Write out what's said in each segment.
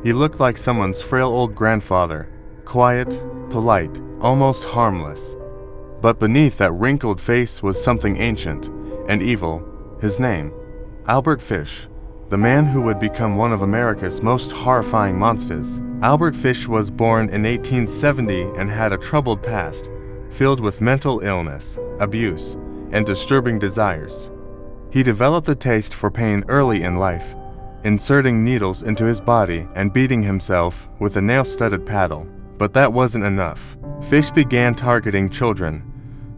He looked like someone's frail old grandfather, quiet, polite, almost harmless. But beneath that wrinkled face was something ancient and evil. His name, Albert Fish, the man who would become one of America's most horrifying monsters. Albert Fish was born in 1870 and had a troubled past, filled with mental illness, abuse, and disturbing desires. He developed a taste for pain early in life, inserting needles into his body and beating himself with a nail-studded paddle. But that wasn't enough. Fish began targeting children,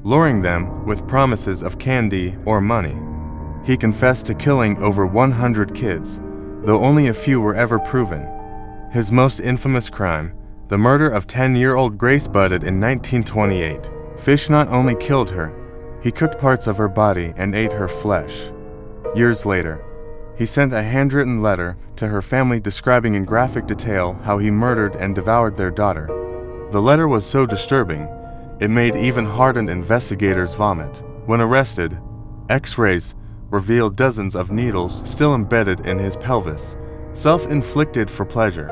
luring them with promises of candy or money. He confessed to killing over 100 kids, though only a few were ever proven. His most infamous crime, the murder of 10-year-old Grace Budded in 1928. Fish not only killed her, he cooked parts of her body and ate her flesh. Years later, he sent a handwritten letter to her family describing in graphic detail how he murdered and devoured their daughter. The letter was so disturbing, it made even hardened investigators vomit. When arrested, X-rays revealed dozens of needles still embedded in his pelvis, self-inflicted for pleasure.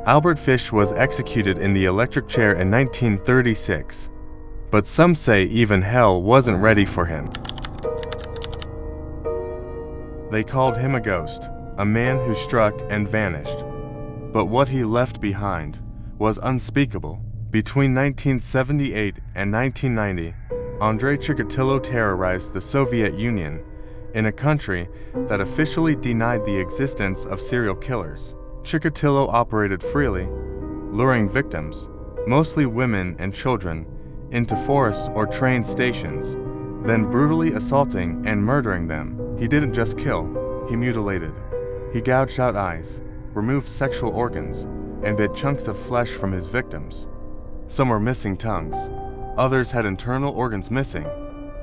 Albert Fish was executed in the electric chair in 1936. But some say even hell wasn't ready for him. They called him a ghost, a man who struck and vanished. But what he left behind was unspeakable. Between 1978 and 1990, Andrei Chikatilo terrorized the Soviet Union, in a country that officially denied the existence of serial killers. Chikatilo operated freely, luring victims, mostly women and children, into forests or train stations, then brutally assaulting and murdering them. He didn't just kill, he mutilated. He gouged out eyes, removed sexual organs, and bit chunks of flesh from his victims. Some were missing tongues, others had internal organs missing.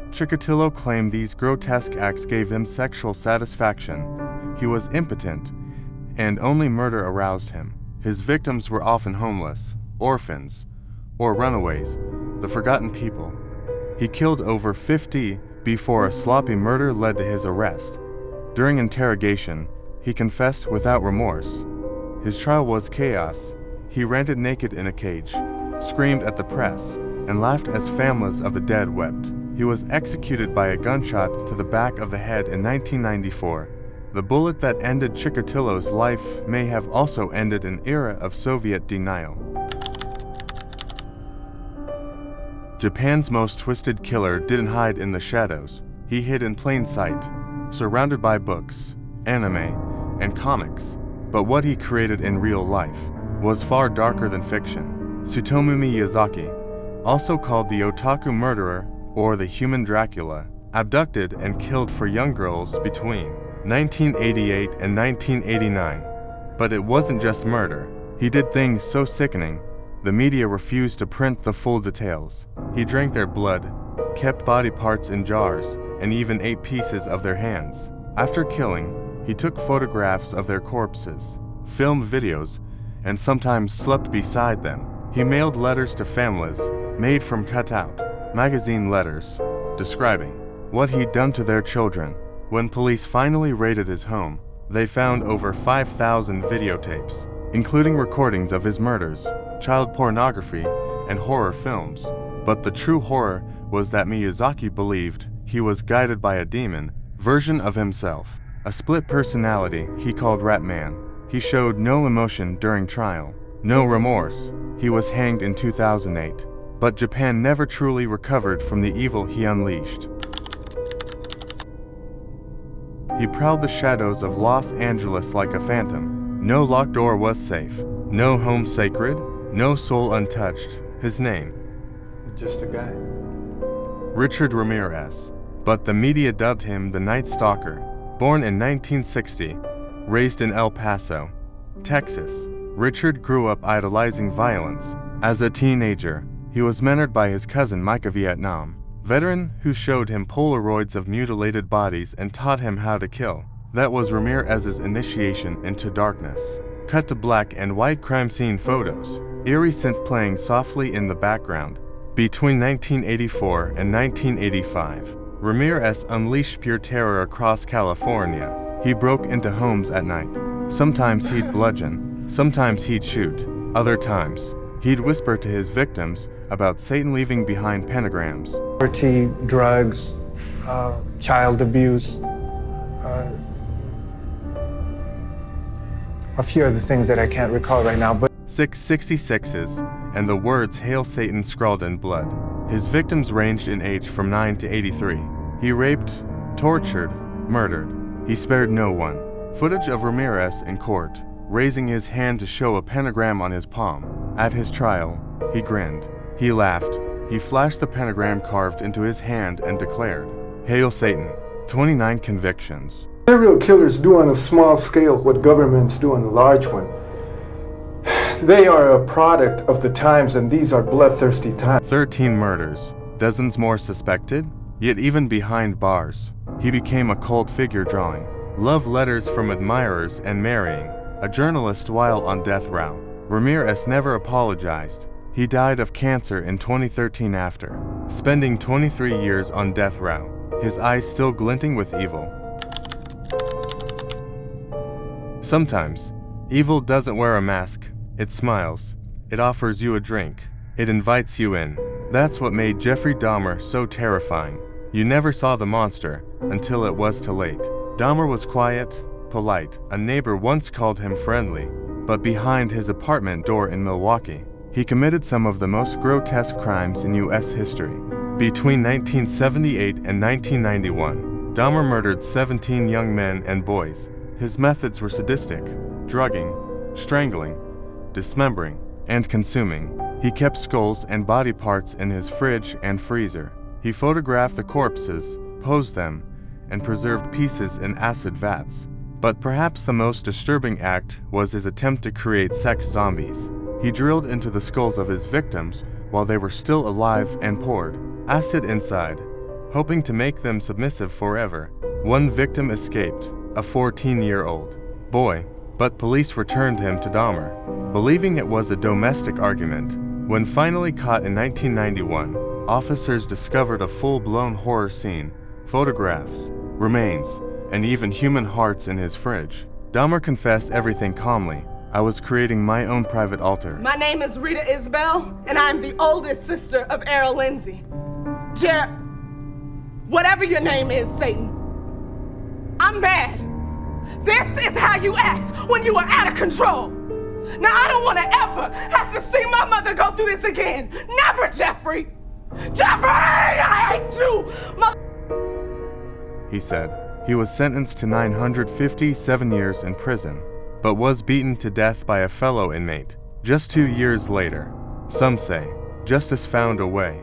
Chikatilo claimed these grotesque acts gave him sexual satisfaction. He was impotent, and only murder aroused him. His victims were often homeless, orphans, or runaways, the forgotten people. He killed over 50 before a sloppy murder led to his arrest. During interrogation, he confessed without remorse. His trial was chaos. He ranted naked in a cage, screamed at the press, and laughed as families of the dead wept. He was executed by a gunshot to the back of the head in 1994. The bullet that ended Chikatilo's life may have also ended an era of Soviet denial. Japan's most twisted killer didn't hide in the shadows. He hid in plain sight, surrounded by books, anime, and comics. But what he created in real life was far darker than fiction. Tsutomu Miyazaki, also called the Otaku Murderer or the Human Dracula, abducted and killed for young girls between 1988 and 1989. But it wasn't just murder. He did things so sickening, the media refused to print the full details. He drank their blood, kept body parts in jars, and even ate pieces of their hands. After killing, he took photographs of their corpses, filmed videos, and sometimes slept beside them. He mailed letters to families, made from cut-out magazine letters, describing what he'd done to their children. When police finally raided his home, they found over 5,000 videotapes, including recordings of his murders, child pornography, and horror films. But the true horror was that Miyazaki believed he was guided by a demon version of himself, a split personality he called Rat Man. He showed no emotion during trial, no remorse. He was hanged in 2008. But Japan never truly recovered from the evil he unleashed. He prowled the shadows of Los Angeles like a phantom. No locked door was safe, no home sacred, no soul untouched. His name? Just a guy. Richard Ramirez. But the media dubbed him the Night Stalker. Born in 1960, raised in El Paso, Texas, Richard grew up idolizing violence. As a teenager, he was mentored by his cousin Micah Vietnam, veteran who showed him Polaroids of mutilated bodies and taught him how to kill. That was Ramirez's initiation into darkness. Cut to black and white crime scene photos, eerie synth playing softly in the background. Between 1984 and 1985, Ramirez unleashed pure terror across California. He broke into homes at night. Sometimes he'd bludgeon, Sometimes he'd shoot. Other times, he'd whisper to his victims about Satan leaving behind pentagrams. Poverty, drugs, child abuse, a few other things that I can't recall right now. But 666s, and the words "Hail Satan" scrawled in blood. His victims ranged in age from 9 to 83. He raped, tortured, murdered. He spared no one. Footage of Ramirez in court, raising his hand to show a pentagram on his palm. At his trial, he grinned. He laughed. He flashed the pentagram carved into his hand and declared, "Hail Satan." 29 convictions. Serial killers do on a small scale what governments do on a large one. They are a product of the times, and these are bloodthirsty times. 13 murders. Dozens more suspected. Yet even behind bars, he became a cult figure, drawing love letters from admirers and marrying a journalist while on death row. Ramirez never apologized. He died of cancer in 2013 after spending 23 years on death row, his eyes still glinting with evil. Sometimes, evil doesn't wear a mask. It smiles. It offers you a drink. It invites you in. That's what made Jeffrey Dahmer so terrifying. You never saw the monster until it was too late. Dahmer was quiet, polite. A neighbor once called him friendly. But behind his apartment door in Milwaukee, he committed some of the most grotesque crimes in U.S. history. Between 1978 and 1991, Dahmer murdered 17 young men and boys. His methods were sadistic: drugging, strangling, dismembering, and consuming. He kept skulls and body parts in his fridge and freezer. He photographed the corpses, posed them, and preserved pieces in acid vats. But perhaps the most disturbing act was his attempt to create sex zombies. He drilled into the skulls of his victims while they were still alive and poured acid inside, hoping to make them submissive forever. One victim escaped, a 14-year-old boy, but police returned him to Dahmer, believing it was a domestic argument. When finally caught in 1991, officers discovered a full-blown horror scene, photographs, remains, and even human hearts in his fridge. Dahmer confessed everything calmly. "I was creating my own private altar." My name is Rita Isbell, and I'm the oldest sister of Errol Lindsay. Whatever your name is, Satan, I'm mad. This is how you act when you are out of control. Now, I don't want to ever have to see my mother go through this again. Never, Jeffrey! Jeffrey! I hate you! He said. He was sentenced to 957 years in prison, but was beaten to death by a fellow inmate just 2 years later. Some say justice found a way.